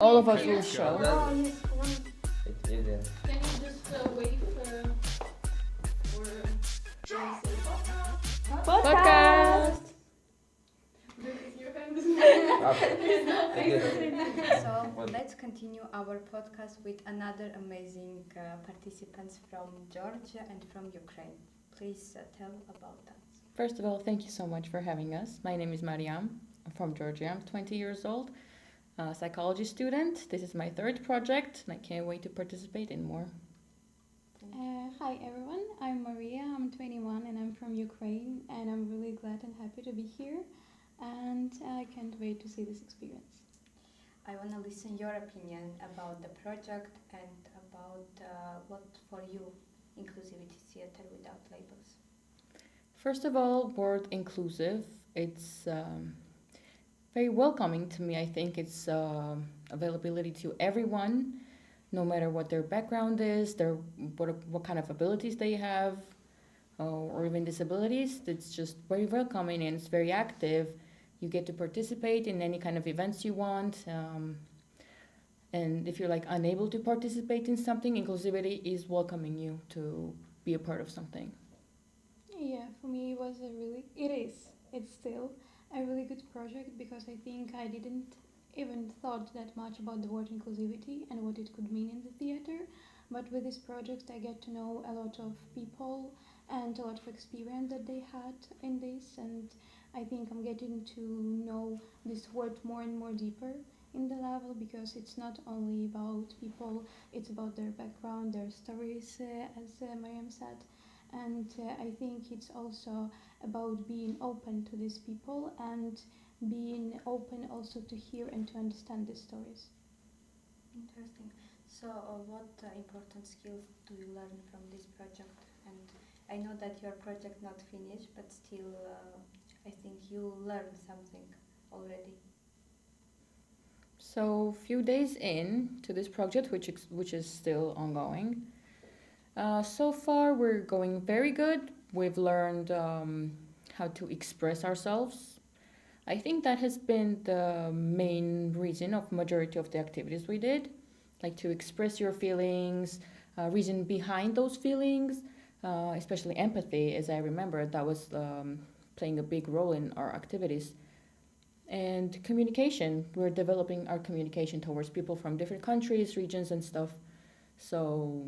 All of us will show. Oh, yes, one. It's easier. Can you just wait for Podcast. your hands? So let's continue our podcast with another amazing participants from Georgia and from Ukraine. Please tell about that. First of all, thank you so much for having us. My name is Mariam. I'm from Georgia. I'm 20 years old, a psychology student. This is my third project, and I can't wait to participate in more. Hi everyone, I'm Maria, I'm 21 and I'm from Ukraine, and I'm really glad and happy to be here, and I can't wait to see this experience. I want to listen your opinion about the project and about what for you inclusivity theater without labels. First of all, word inclusive. It's very welcoming to me. I think it's availability to everyone, no matter what their background is, what kind of abilities they have, or even disabilities. It's just very welcoming and it's very active. You get to participate in any kind of events you want. And if you're like unable to participate in something, inclusivity is welcoming you to be a part of something. Yeah, for me it's still a really good project, because I think I didn't even thought that much about the word inclusivity and what it could mean in the theater. But with this project I get to know a lot of people and a lot of experience that they had in this, and I think I'm getting to know this word more and more deeper in the level, because it's not only about people, it's about their background, their stories, as Mariam said. And I think it's also about being open to these people and being open also to hear and to understand these stories. Interesting. So, what important skills do you learn from this project? And I know that your project not finished, but still, I think you learned something already. So, few days in to this project, which is still ongoing. So far, we're going very good. We've learned how to express ourselves. I think that has been the main reason of majority of the activities we did, like to express your feelings, reason behind those feelings, especially empathy. As I remember, that was playing a big role in our activities. And communication. We're developing our communication towards people from different countries, regions, and stuff. So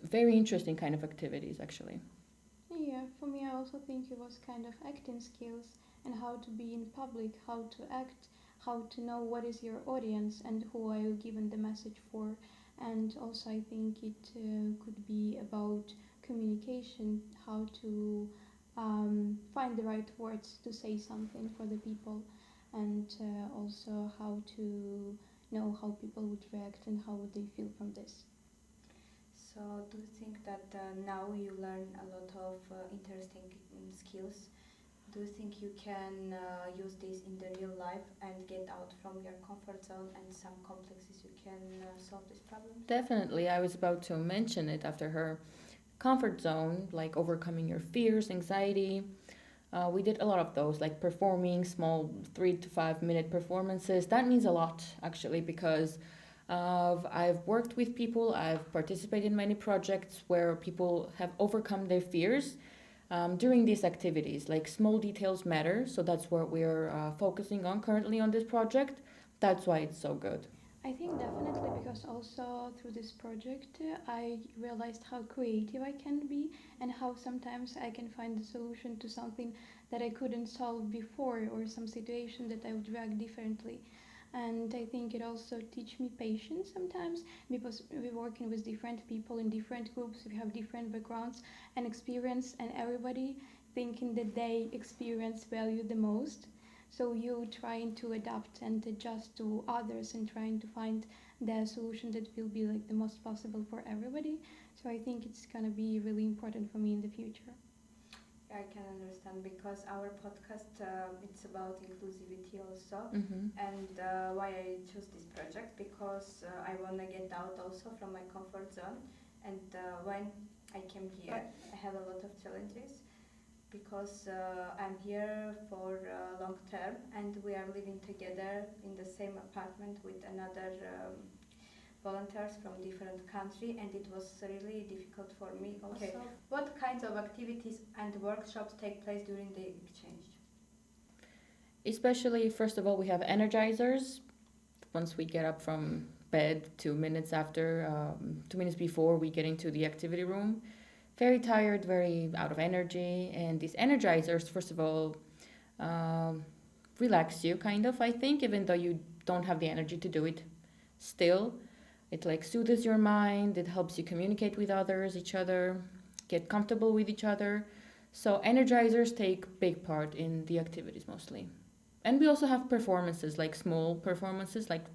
very interesting kind of activities, actually. Yeah, for me, I also think it was kind of acting skills and how to be in public, how to act, how to know what is your audience and who are you giving the message for. And also, I think it could be about communication, how to find the right words to say something for the people, and also how to know how people would react and how would they feel from this. So, do you think that now you learn a lot of interesting skills? Do you think you can use this in the real life and get out from your comfort zone and some complexes you can solve this problem? Definitely, I was about to mention it after her comfort zone, like overcoming your fears, anxiety. We did a lot of those, like performing small 3 to 5 minute performances. That means a lot, actually, because I've worked with people, I've participated in many projects where people have overcome their fears during these activities. Like small details matter, so that's what we're focusing on currently on this project. That's why it's so good. I think definitely, because also through this project I realized how creative I can be and how sometimes I can find a solution to something that I couldn't solve before, or some situation that I would react differently. And I think it also teach me patience sometimes, because we're working with different people in different groups, we have different backgrounds and experience, and everybody thinking that they experience value the most. So you trying to adapt and adjust to others and trying to find the solution that will be like the most possible for everybody. So I think it's gonna be really important for me in the future. I can understand, because our podcast it's about inclusivity also, Mm-hmm. and why I choose this project, because I want to get out also from my comfort zone, and when I came here I have a lot of challenges, because I'm here for long term and we are living together in the same apartment with another volunteers from different country, and it was really difficult for me. Okay, what kinds of activities and workshops take place during the exchange? Especially, first of all, we have energizers. Once we get up from bed, 2 minutes after, 2 minutes before we get into the activity room, very tired, very out of energy. And these energizers, first of all, relax you, kind of, I think, even though you don't have the energy to do it still. It like soothes your mind, it helps you communicate with others, each other, get comfortable with each other. So energizers take big part in the activities mostly. And we also have performances, like small performances, like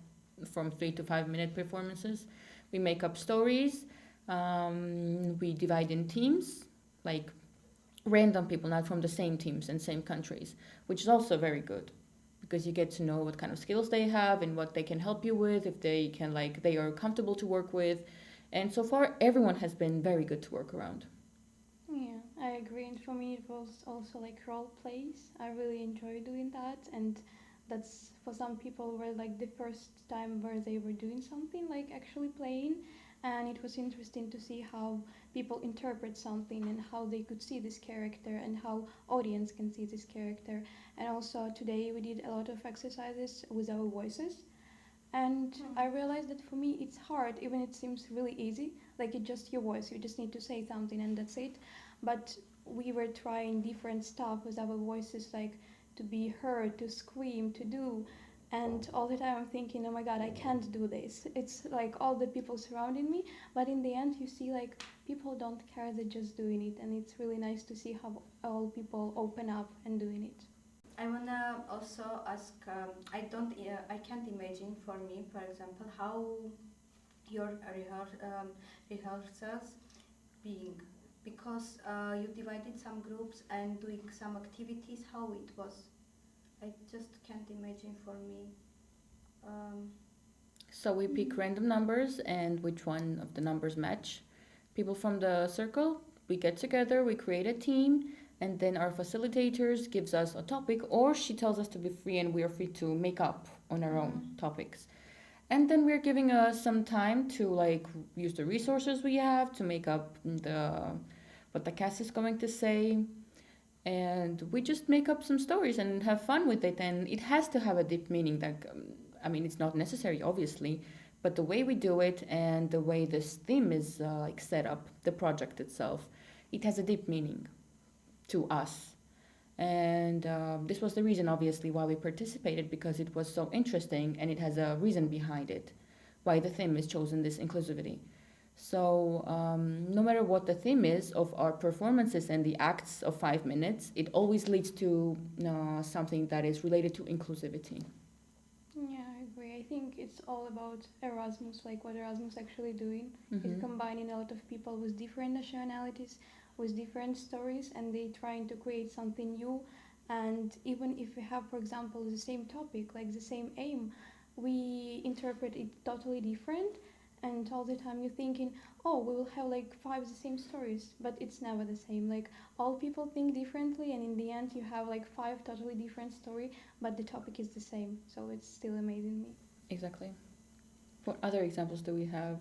from 3 to 5 minute performances. We make up stories. We divide in teams, like random people, not from the same teams and same countries, which is also very good because you get to know what kind of skills they have and what they can help you with, if they can, like, they are comfortable to work with. And so far, everyone has been very good to work around. Yeah, I agree. And for me, it was also like role plays. I really enjoy doing that, and that's for some people were like the first time where they were doing something like actually playing, and it was interesting to see how people interpret something and how they could see this character and how audience can see this character. And also today we did a lot of exercises with our voices. And I realized that for me it's hard, even it seems really easy, like it's just your voice, you just need to say something and that's it. But we were trying different stuff with our voices, like to be heard, to scream, to do. And all the time I'm thinking, oh my god, I can't do this. It's like all the people surrounding me, but in the end you see like people don't care, they're just doing it, and it's really nice to see how all people open up and doing it. I wanna also ask. I can't imagine for me, for example, how your rehearsals being, because you divided some groups and doing some activities. How it was, I just can't imagine for me. Um, So we pick random numbers and which one of the numbers match. People from the circle, we get together, we create a team, and then our facilitators gives us a topic, or she tells us to be free and we are free to make up on our own topics. And then we're giving us some time to like use the resources we have to make up the what the cast is going to say, and we just make up some stories and have fun with it. And it has to have a deep meaning. That I mean, it's not necessary, obviously, but the way we do it and the way this theme is like set up, the project itself, it has a deep meaning to us. And this was the reason, obviously, why we participated, because it was so interesting and it has a reason behind it, why the theme is chosen, this inclusivity. So, no matter what the theme is of our performances and the acts of 5 minutes, it always leads to something that is related to inclusivity. Yeah, I agree. I think it's all about Erasmus, like what Erasmus actually doing. Mm-hmm. It's combining a lot of people with different nationalities, with different stories, and they trying to create something new. And even if we have, for example, the same topic, like the same aim, we interpret it totally different. And all the time you're thinking, oh, we will have like five the same stories, but it's never the same. Like all people think differently, and in the end you have like five totally different story, but the topic is the same. So it's still amazing me. Exactly. What other examples do we have?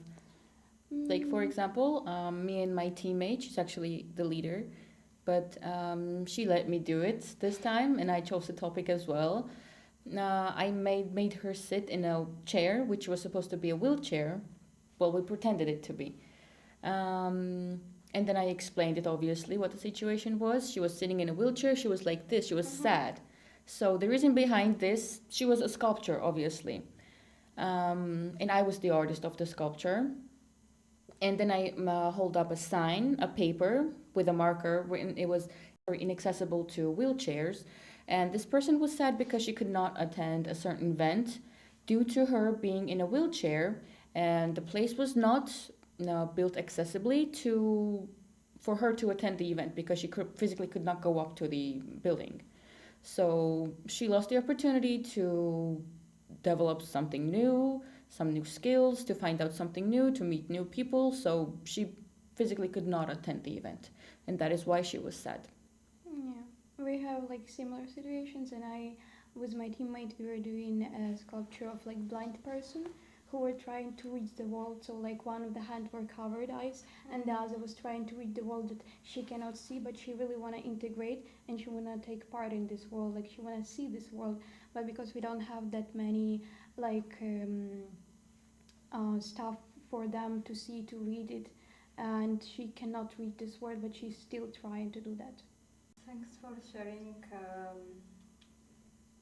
Like, for example, me and my teammate, she's actually the leader, but she let me do it this time, and I chose the topic as well. I made her sit in a chair, which was supposed to be a wheelchair. Well, we pretended it to be. And then I explained it, obviously, what the situation was. She was sitting in a wheelchair. She was like this. She was sad. So the reason behind this, she was a sculptor, obviously. And I was the artist of the sculpture. And then I hold up a sign, a paper with a marker, written. It was inaccessible to wheelchairs. And this person was sad because she could not attend a certain event due to her being in a wheelchair, and the place was not built accessibly for her to attend the event because she physically could not go up to the building. So she lost the opportunity to develop something new, some new skills, to find out something new, to meet new people. So she physically could not attend the event, and that is why she was sad. Yeah, we have like similar situations, and I, with my teammate, we were doing a sculpture of like blind person who were trying to reach the world. So like one of the hand were covered eyes, and the other was trying to reach the world that she cannot see, but she really wanna integrate and she wanna take part in this world. Like she wanna see this world, but because we don't have that many like stuff for them to see to read it, and she cannot read this world, but she's still trying to do that. Thanks for sharing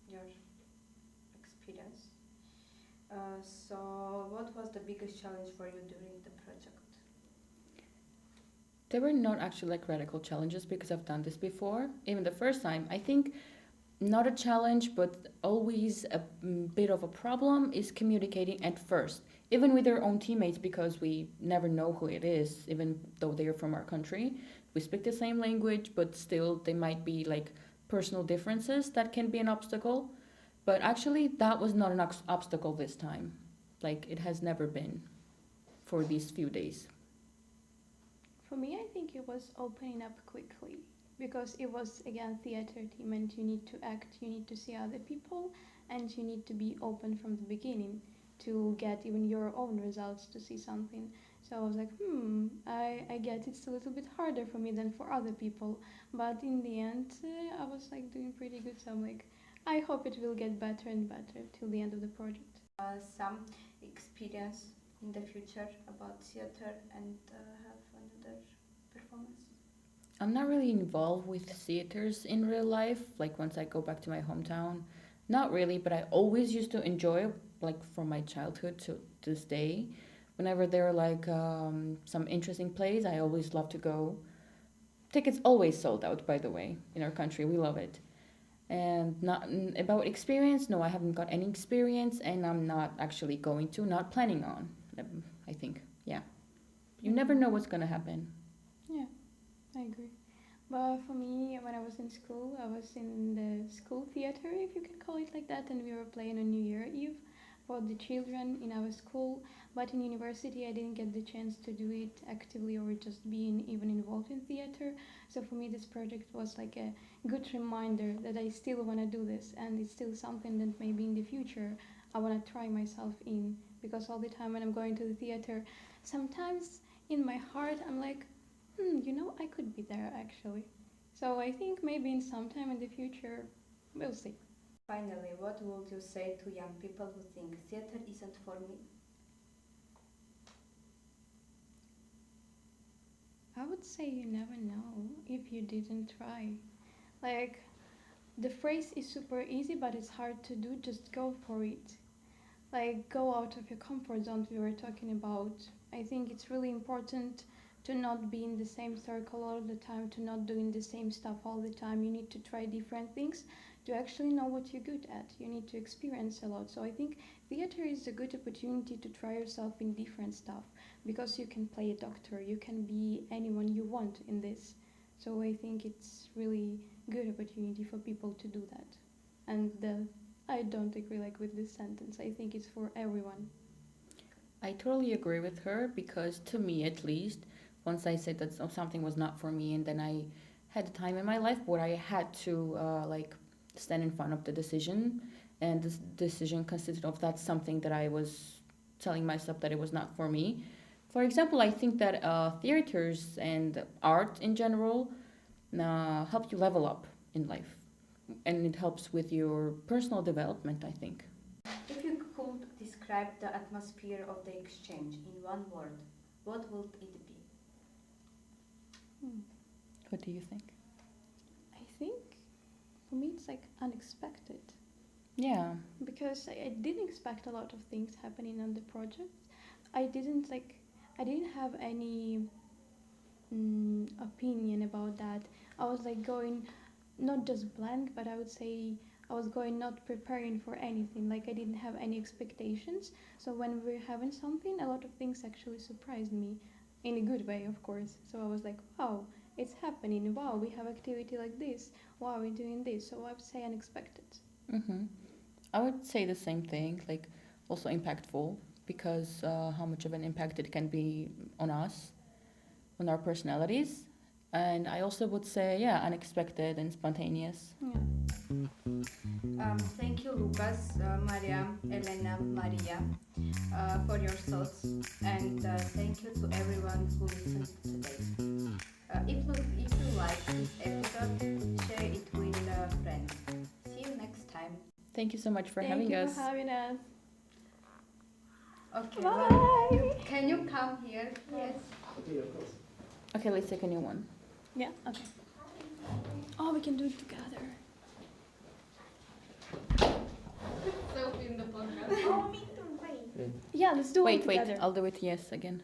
your experience. So, what was the biggest challenge for you during the project? They were not actually like radical challenges because I've done this before. Even the first time, I think not a challenge, but always a bit of a problem is communicating at first, even with their own teammates, because we never know who it is, even though they are from our country. We speak the same language, but still, there might be like personal differences that can be an obstacle. But actually, that was not an obstacle this time. Like, it has never been for these few days. For me, I think it was opening up quickly because it was again theater team, and you need to act, you need to see other people, and you need to be open from the beginning to get even your own results to see something. So I was like, I get it's a little bit harder for me than for other people, but in the end, I was like doing pretty good. So I'm like, I hope it will get better and better till the end of the project. Some experience in the future about theater and have another performance? I'm not really involved with theaters in real life, like once I go back to my hometown. Not really, but I always used to enjoy, like from my childhood to this day. Whenever there are like some interesting plays, I always love to go. Tickets always sold out, by the way, in our country. We love it. And not about experience, no, I haven't got any experience, and I'm not actually going to, not planning on. I think, yeah. You never know what's gonna happen. Yeah, I agree. But for me, when I was in school, I was in the school theater, if you can call it like that, and we were playing on New Year Eve for the children in our school. But in university, I didn't get the chance to do it actively or just being even involved in theater. So for me, this project was like a good reminder that I still want to do this, and it's still something that maybe in the future I want to try myself in. Because all the time when I'm going to the theater, sometimes in my heart, I'm like, I could be there actually. So I think maybe in some time in the future, we'll see. Finally, what would you say to young people who think theater isn't for me? I would say you never know if you didn't try. Like, the phrase is super easy, but it's hard to do. Just go for it. Like, go out of your comfort zone we were talking about. I think it's really important to not be in the same circle all the time, to not doing the same stuff all the time. You need to try different things to actually know what you're good at. You need to experience a lot. So I think theater is a good opportunity to try yourself in different stuff because you can play a doctor, you can be anyone you want in this. So I think it's really good opportunity for people to do that. And I don't agree like with this sentence. I think it's for everyone. I totally agree with her because, to me at least, once I said that something was not for me, and then I had a time in my life where I had to like stand in front of the decision, and this decision consisted of that something that I was telling myself that it was not for me. For example, I think that theaters and art in general help you level up in life, and it helps with your personal development, I think. If you could describe the atmosphere of the exchange in one word, what would it be? Hmm. What do you think? I think for me it's like unexpected Yeah. because I didn't expect a lot of things happening on the project. I didn't like I didn't have any opinion about that. I was like going not just blank, but I would say I was going not preparing for anything. Like I didn't have any expectations. So when we were having something, a lot of things actually surprised me in a good way, of course. So I was like, wow, it's happening. Wow, we have activity like this. Wow, we're doing this. So I would say unexpected. Mm-hmm. I would say the same thing, like also impactful, because how much of an impact it can be on us, on our personalities. And I also would say, yeah, unexpected and spontaneous. Yeah. Thank you, Lucas, Mariam, Elena, Maria, for your thoughts, and thank you to everyone who listened today. If you like this episode, share it with friends. See you next time. Thank you so much for Thank having you us. for having us. Okay. Bye. Can you come here? Yes. Okay, of course. Okay, let's take a new one. Yeah, okay. Oh, we can do it together. Selfie in the podcast. Yeah, let's do it Wait, together. I'll do it yes again.